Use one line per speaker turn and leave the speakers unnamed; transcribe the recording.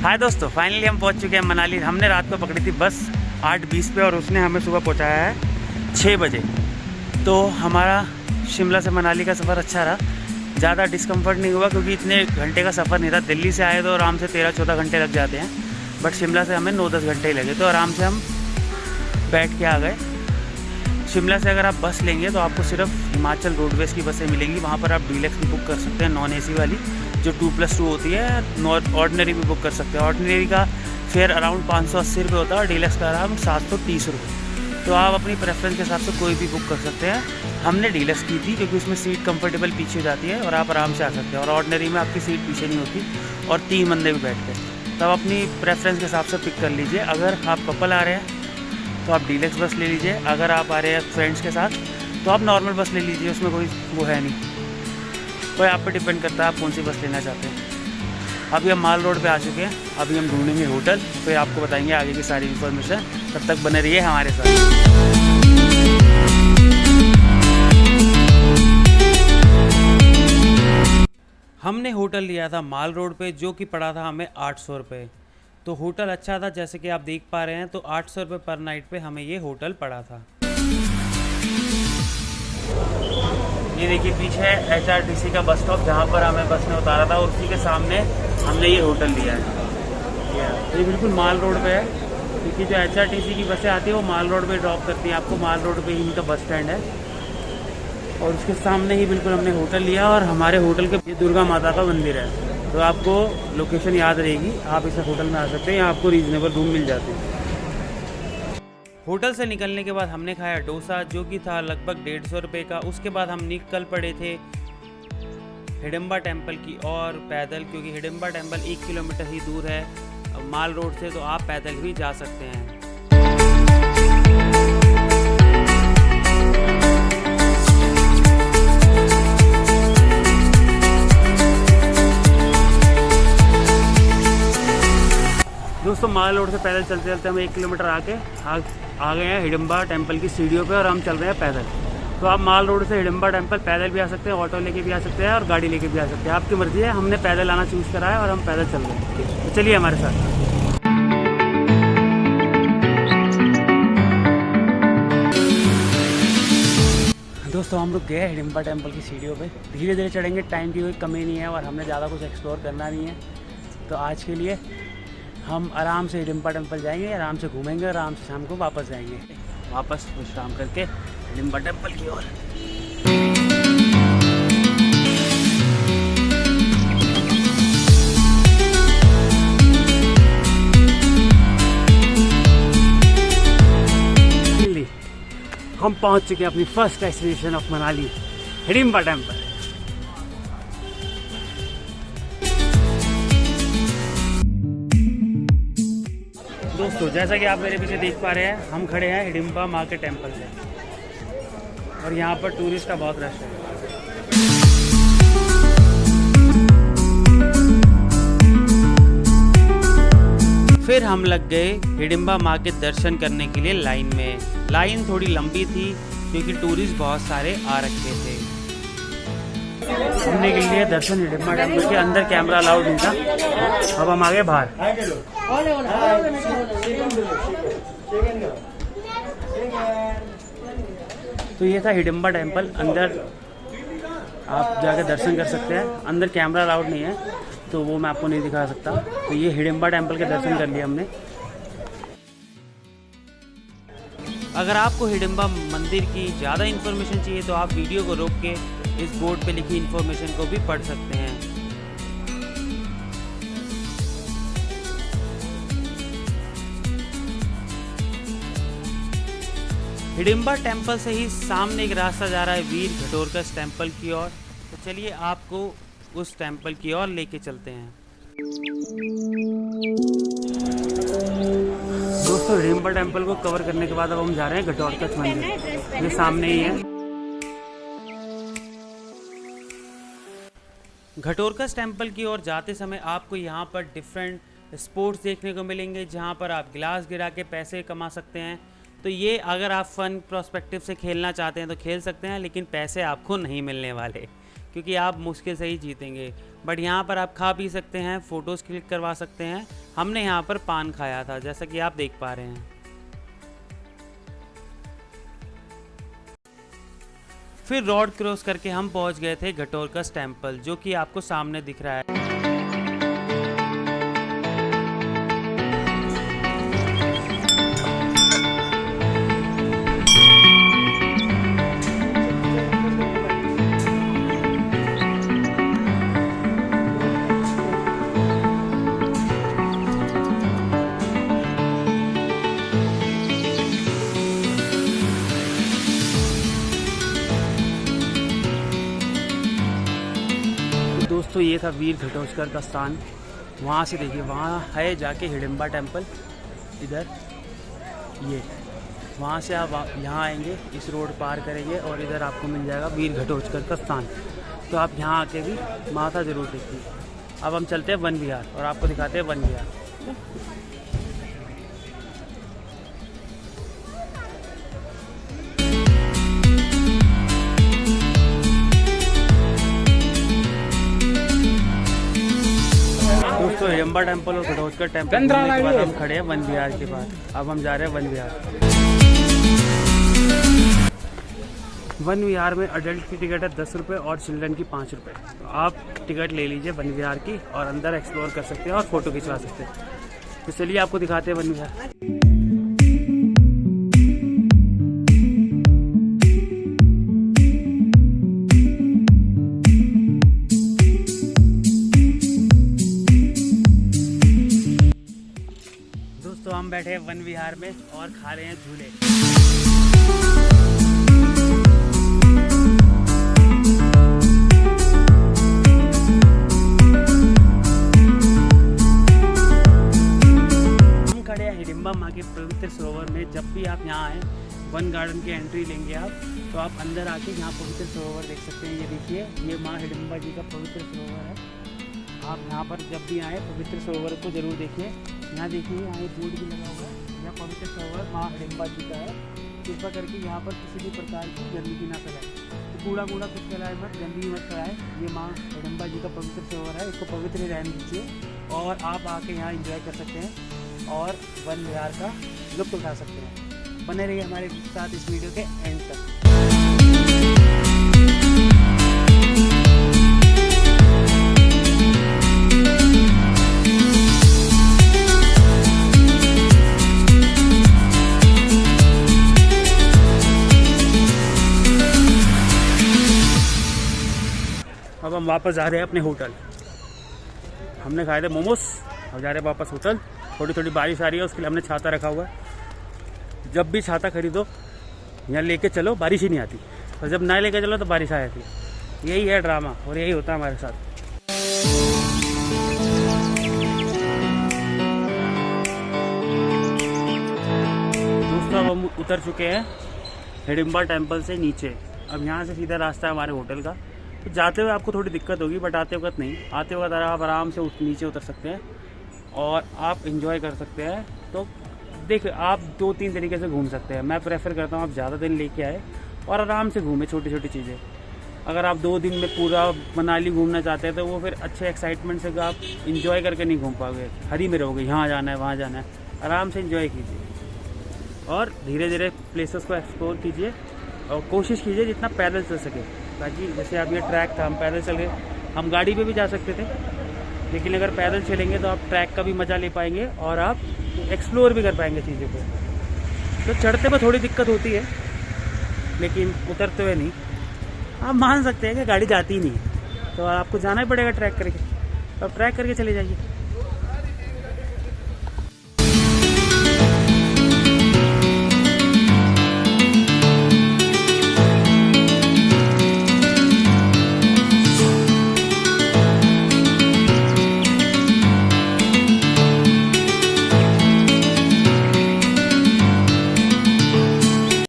हाय दोस्तों, फाइनली हम पहुंच चुके हैं मनाली। हमने रात को पकड़ी थी बस 8:20 पे और उसने हमें सुबह पहुंचाया है 6 बजे। तो हमारा शिमला से मनाली का सफ़र अच्छा रहा, ज़्यादा डिस्कम्फर्ट नहीं हुआ क्योंकि इतने घंटे का सफ़र नहीं था। दिल्ली से आए तो आराम से 13-14 घंटे लग जाते हैं, बट शिमला से हमें 9-10 घंटे ही लगे। तो आराम से हम बैठ के आ गए। शिमला से अगर आप बस लेंगे तो आपको सिर्फ हिमाचल रोडवेज़ की बसें मिलेंगी। वहाँ पर आप डीलक्स भी बुक कर सकते हैं, नॉन AC वाली जो 2+2 होती है। ऑर्डिनरी भी बुक कर सकते हैं। ऑर्डिनरी का फेयर अराउंड 580 रुपये होता है और डीलक्स का अराउंड 730 रुपये। तो आप अपनी प्रेफरेंस के हिसाब से कोई भी बुक कर सकते हैं। हमने डीलक्स की थी क्योंकि उसमें सीट कंफर्टेबल पीछे जाती है और आप आराम से आ सकते हैं। और ऑर्डिनरी में आपकी सीट पीछे नहीं होती और 3 बंदे भी बैठते हैं। तब अपनी प्रेफरेंस के हिसाब से पिक कर लीजिए। अगर आप कपल आ रहे हैं तो आप डीलक्स बस ले लीजिए। अगर आप आ रहे हैं फ्रेंड्स के साथ तो आप नॉर्मल बस ले लीजिए, उसमें कोई वो है नहीं। कोई आप पे डिपेंड करता है आप कौन सी बस लेना चाहते हैं। अभी हम माल रोड पे आ चुके हैं। अभी हम ढूंढेंगे होटल, फिर आपको बताएंगे आगे की सारी इन्फॉर्मेशन। तब तक बने रहिए हमारे साथ। हमने होटल लिया था माल रोड पे, जो कि पड़ा था हमें 800 रुपये। तो होटल अच्छा था, जैसे कि आप देख पा रहे हैं। तो 800 रुपये पर नाइट पे हमें ये होटल पड़ा था। ये देखिए पीछे है HRTC का बस स्टॉप, जहाँ पर हमें बस ने उतारा था और उसी के सामने हमने ये होटल लिया है। ये बिल्कुल माल रोड पे है क्योंकि जो HRTC की बसें आती है वो माल रोड पे ड्रॉप करती हैं आपको। माल रोड पे ही इनका बस स्टैंड है और उसके सामने ही बिल्कुल हमने होटल लिया। और हमारे होटल के ये दुर्गा माता का मंदिर है, तो आपको लोकेशन याद रहेगी, आप इस होटल में आ सकते हैं। यहाँ आपको रीजनेबल रूम मिल जाते हैं। होटल से निकलने के बाद हमने खाया डोसा, जो कि था लगभग 150 रुपये का। उसके बाद हम निकल पड़े थे हिडिंबा टेम्पल की और पैदल, क्योंकि हिडिंबा टेम्पल 1 किलोमीटर ही दूर है माल रोड से, तो आप पैदल भी जा सकते हैं। दोस्तों माल रोड से पैदल चलते चलते हम 1 किलोमीटर आ गए हैं हिडिंबा टेम्पल की सीढ़ियों पे और हम चल रहे हैं पैदल। तो आप माल रोड से हिडिंबा टेम्पल पैदल भी आ सकते हैं, ऑटो लेके भी आ सकते हैं और गाड़ी लेके भी आ सकते हैं, आपकी मर्जी है। हमने पैदल आना चूज़ करा है और हम पैदल चल रहे हैं। तो चलिए हमारे साथ। दोस्तों हम लोग गए हिडिंबा टेम्पल की सीढ़ियों पे। धीरे धीरे चढ़ेंगे, टाइम की कोई कमी नहीं है और हमने ज़्यादा कुछ एक्सप्लोर करना नहीं है। तो आज के लिए हम आराम से हिडिंबा टेम्पल जाएंगे, आराम से घूमेंगे, आराम से शाम को वापस जाएंगे। वापस विश्राम करके हिडिंबा टेम्पल की ओर। हम पहुंच चुके हैं अपनी first destination of Manali, Hidimba temple. दोस्तों जैसा कि आप मेरे पीछे देख पा रहे हैं, हम खड़े हैं हिडिंबा माँ के टेम्पल पे और यहाँ पर टूरिस्ट का बहुत रश है। फिर हम लग गए हिडिंबा माँ के दर्शन करने के लिए लाइन में। लाइन थोड़ी लंबी थी क्योंकि टूरिस्ट बहुत सारे आ रखे थे। हमने के लिए दर्शन हिडिंबा टेम्पल के अंदर कैमरा अलाउड नहीं था। अब हम आ गए बाहर। तो ये था हिडिंबा टेम्पल। अंदर आप जाकर दर्शन कर सकते हैं। अंदर कैमरा अलाउड नहीं है तो वो मैं आपको नहीं दिखा सकता। तो ये हिडिंबा टेम्पल के दर्शन कर लिए हमने। अगर आपको हिडिंबा मंदिर की ज़्यादा इन्फॉर्मेशन चाहिए तो आप वीडियो को रोक के इस बोर्ड पे लिखी इन्फॉर्मेशन को भी पढ़ सकते हैं। हिडिंबा टेम्पल से ही सामने एक रास्ता जा रहा है वीर घटोरकस टेम्पल की ओर। तो चलिए आपको उस टेम्पल की ओर लेके चलते हैं। दोस्तों हिडिंबा टेम्पल को कवर करने के बाद अब हम जा रहे हैं घटोरकस मंदिर, ये सामने ही है। घटोरकस टेम्पल की ओर जाते समय आपको यहाँ पर डिफरेंट स्पोर्ट्स देखने को मिलेंगे, जहाँ पर आप गिलास गिरा के पैसे कमा सकते हैं। तो ये अगर आप फ़न प्रोस्पेक्टिव से खेलना चाहते हैं तो खेल सकते हैं, लेकिन पैसे आपको नहीं मिलने वाले क्योंकि आप मुश्किल से ही जीतेंगे। बट यहाँ पर आप खा पी सकते हैं, फ़ोटोज़ क्लिक करवा सकते हैं, हमने यहाँ पर पान खाया था, जैसा कि आप देख पा रहे हैं। फिर रोड क्रॉस करके हम पहुँच गए थे घटोरकस टेम्पल, जो कि आपको सामने दिख रहा है। दोस्तों ये था वीर घटोत्कच का स्थान। वहाँ से देखिए, वहाँ है जाके हिडिंबा टेम्पल, इधर ये, वहाँ से आप यहाँ आएंगे, इस रोड पार करेंगे और इधर आपको मिल जाएगा वीर घटोत्कच का स्थान। तो आप यहाँ आके भी माथा ज़रूर देखिए। अब हम चलते हैं वन विहार और आपको दिखाते हैं वन विहार। दोस्तों हिडिंबा टेम्पल और घटोत्कच टेम्पल के बाद हम खड़े हैं वन विहार के बाद। अब हम जा रहे हैं वन विहार। वन विहार में अडल्ट की टिकट है 10 रुपये और चिल्ड्रन की 5 रुपये। तो आप टिकट ले लीजिए वन विहार की और अंदर एक्सप्लोर कर सकते हैं और फ़ोटो खिंचवा सकते हैं। तो चलिए आपको दिखाते हैं वन विहार। दोस्तों हम बैठे हैं वन विहार में और खा रहे हैं झूले। हम खड़े हैं हिडिंबा माँ के पवित्र सरोवर में। जब भी आप यहाँ आए, वन गार्डन की एंट्री लेंगे आप, तो आप अंदर आके यहाँ पवित्र सरोवर देख सकते हैं। ये देखिए, ये माँ हिडिंबा जी का पवित्र सरोवर है। आप यहाँ पर जब भी आए पवित्र सरोवर को जरूर देखिए। यहाँ देखिए, यहाँ एक बोर्ड भी लगा हुआ है, यह पवित्र सरोवर माँ हिडिंबा जी का है। कृपा करके यहाँ पर किसी भी प्रकार की गंदगी ना फैलाए। तो कूड़ा कुछ फैलाए मत, गंदगी मत फैलाए। ये माँ हिडिंबा जी का पवित्र सरोवर है, इसको पवित्र ही रहने दीजिए और आप आके यहाँ एंजॉय कर सकते हैं और वन विहार का लुत्फ उठा सकते हैं। बने रहिए हमारे साथ इस वीडियो के एंड तक। अब हम वापस जा रहे हैं अपने होटल। हमने खाए थे मोमोज, अब जा रहे हैं वापस होटल। थोड़ी थोड़ी बारिश आ रही है, उसके लिए हमने छाता रखा हुआ है। जब भी छाता खरीदो यहाँ लेके चलो, बारिश ही नहीं आती, और जब ना लेके चलो तो बारिश आ जाती है। यही है ड्रामा और यही होता है हमारे साथ। दोस्तों अब हम उतर चुके हैं हिडिंबा टेम्पल से नीचे। अब यहाँ से सीधा रास्ता है हमारे होटल का। तो जाते हुए आपको थोड़ी दिक्कत होगी, बट आते वक्त नहीं। आते वक्त आप आराम से नीचे उतर सकते हैं और आप इंजॉय कर सकते हैं। तो देखिए, आप 2-3 तरीके से घूम सकते हैं। मैं प्रेफर करता हूँ आप ज़्यादा दिन लेके आए और आराम से घूमें छोटी छोटी चीज़ें। अगर आप 2 दिन में पूरा मनाली घूमना चाहते हैं तो वो फिर अच्छे एक्साइटमेंट से आप इंजॉय करके नहीं घूम पाओगे। हरी में रहोगे, यहाँ जाना है वहाँ जाना है। आराम से इंजॉय कीजिए और धीरे धीरे प्लेसेस को एक्सप्लोर कीजिए और कोशिश कीजिए जितना पैदल चल सके, ताकि जैसे अब ये ट्रैक था, हम पैदल चल गए। हम गाड़ी पे भी जा सकते थे, लेकिन अगर पैदल चलेंगे तो आप ट्रैक का भी मज़ा ले पाएंगे और आप एक्सप्लोर भी कर पाएंगे चीज़ों को। तो चढ़ते में थोड़ी दिक्कत होती है, लेकिन उतरते हुए नहीं। आप मान सकते हैं कि गाड़ी जाती ही नहीं, तो आपको जाना ही पड़ेगा ट्रैक करके। तो आप ट्रैक करके चले जाइए।